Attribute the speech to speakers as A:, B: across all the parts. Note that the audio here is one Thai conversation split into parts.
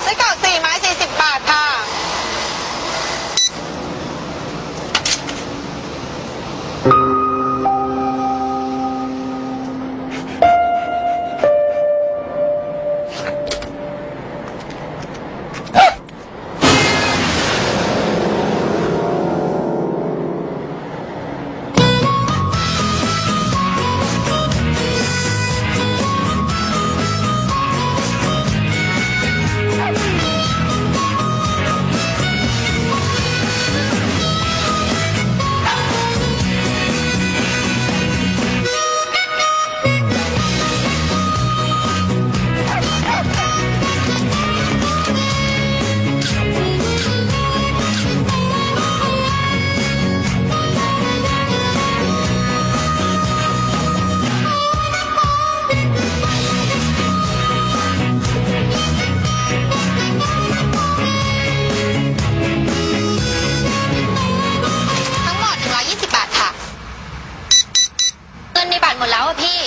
A: ไส้กรอก4 ไม้ 40 บาทค่ะในบัตรหมดแล้วอะพี่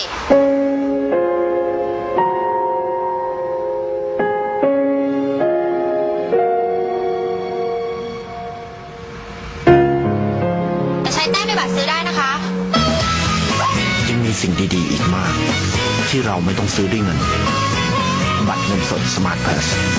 A: จะใช้แต้มในบัตรซื้อได้นะคะ
B: ยังมีสิ่งดีๆอีกมากที่เราไม่ต้องซื้อด้วยเงินบัตรเงินสดสมาร์ทเพลส